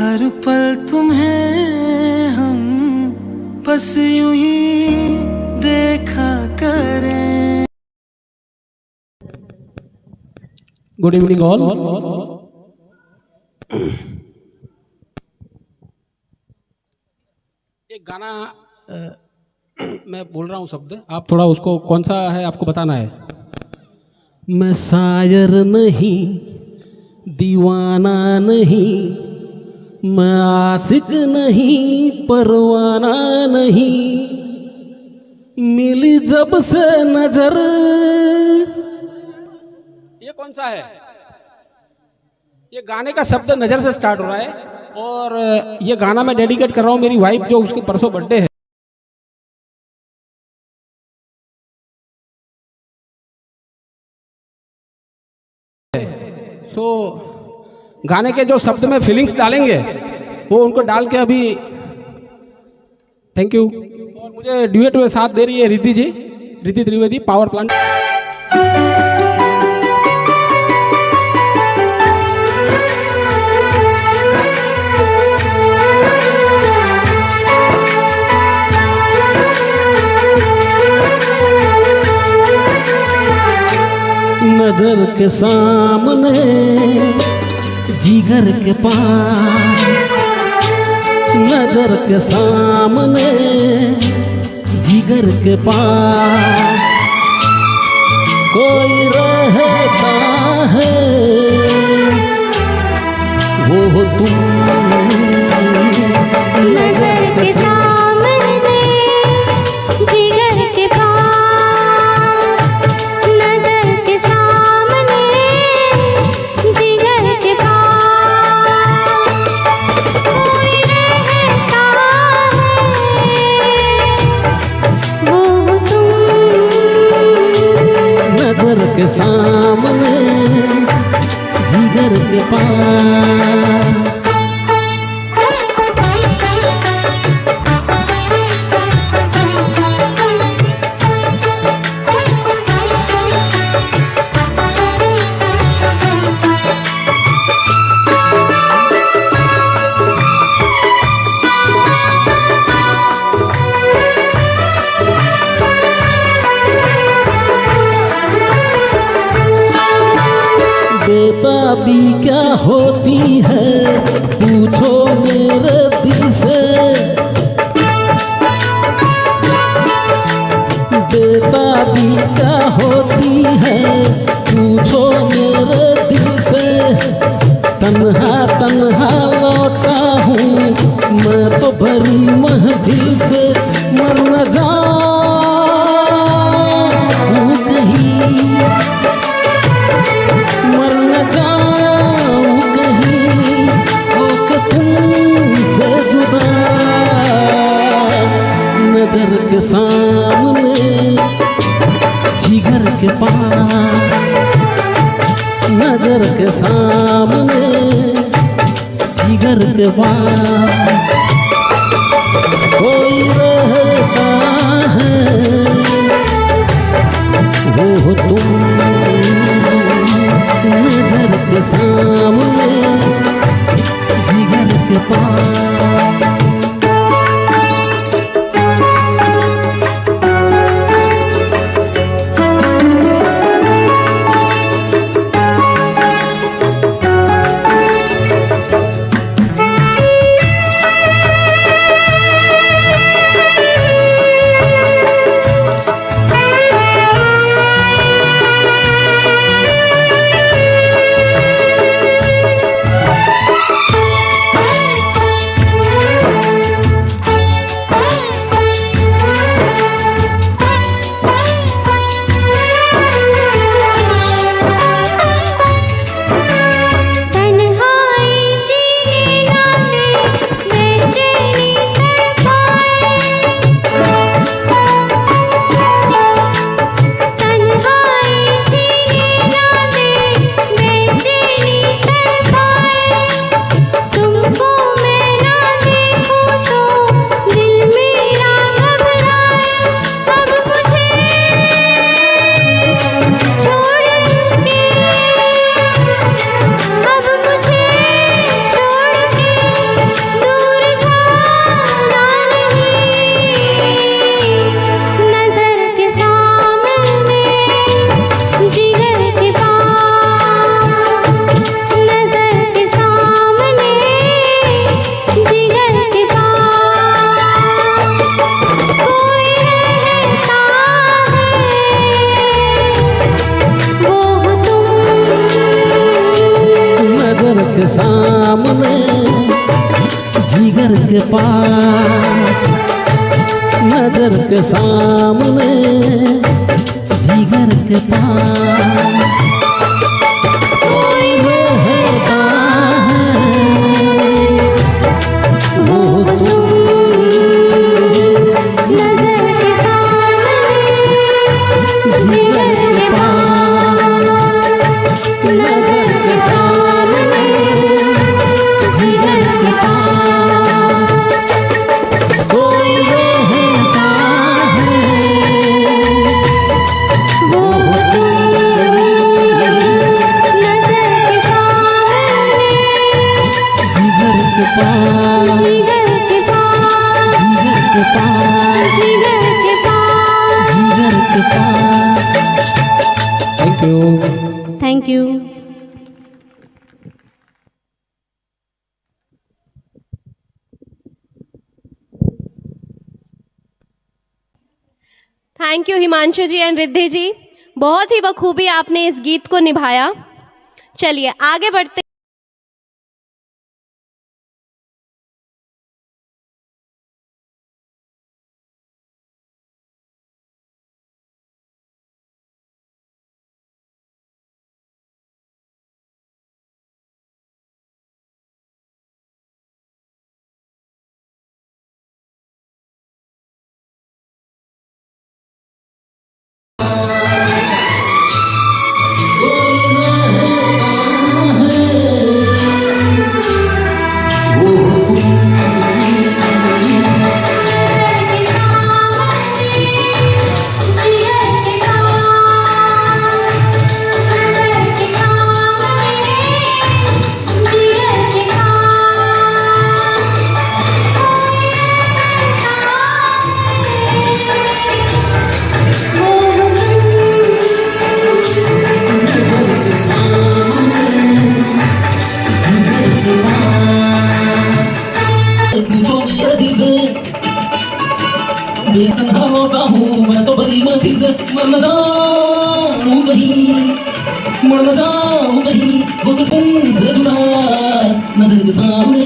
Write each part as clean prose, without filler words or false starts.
हर पल तुम्हें हम बस यूं ही देखा करें। Good evening all. एक गाना मैं बोल रहा हूँ शब्द, आप थोड़ा उसको कौन सा है आपको बताना है। मैं शायर नहीं, दीवाना नहीं, मैं आशिक नहीं, परवाना नहीं, मिली जब से नजर। ये कौन सा है? ये गाने का शब्द नजर से स्टार्ट हो रहा है और ये गाना मैं डेडिकेट कर रहा हूँ मेरी वाइफ जो उसके परसों बर्थडे है। सो गाने के जो शब्द में फीलिंग्स डालेंगे वो उनको डाल के अभी थैंक यू। और मुझे ड्यूएट में साथ दे रही है रिद्धि जी, रिद्धि त्रिवेदी, पावर प्लांट। नजर के सामने जिगर के पास, नजर के सामने जिगर के पास कोई रहता है, वो तुम। नजर के सामने जिगर के पास, नजर के सामने जिगर के पास कोई रहता है, वो तुम। नजर के सामने जिगर के पास। बेताबी क्या होती है पूछो मेरे दिल से, बेताबी क्या होती है पूछो मेरे दिल से। तन्हा तन्हा लौटा हूँ मैं तो भरी महफिल से, मर न जाऊँ कहीं, मर न जाऊं कहीं होके तुमसे जुदा। नजर के सामने जिगर के पास, नजर के सामने जिगर के पास कोई रहता है, वो तुम। नजर के सामने जिगर के पास। जिगर के पास, नजर के सामने जिगर के पास कोई रहता है, वो तुम नजर के सामने जिगर के पास, नजर के सामने जिगर के पास कोई रहता है, वो नजर के सामने जिगर के पास, जिगर के पास, जिगर के पास, जिगर के पास। जिगर के पास। Thank you. Thank you. Thank you Himanshu ji and Riddhi ji, बहुत ही बखूबी आपने इस गीत को निभाया। चलिए आगे बढ़ते। मैं तो बड़ी मफिज मरना जाऊं कहीं वो कि तुमसे जुड़ा, नजर के सामने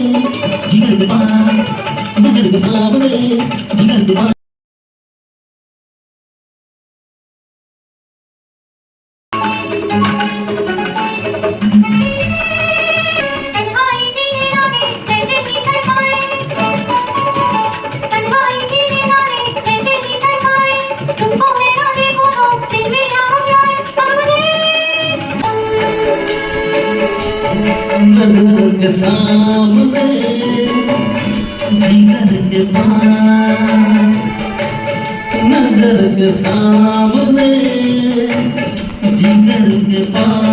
जिगर के पास, नजर के सामने जिगर के पास। तन्हाई जीने ना दे कैसे ही तड़पाए, तन्हाई जीने ना दे कैसे ही तड़पाए, तुमको मैं ना देखूं तो दिल में ना हो जाए अब मुझे नजर के सामने जिगर के पास, नजर के सामने जिगर के पास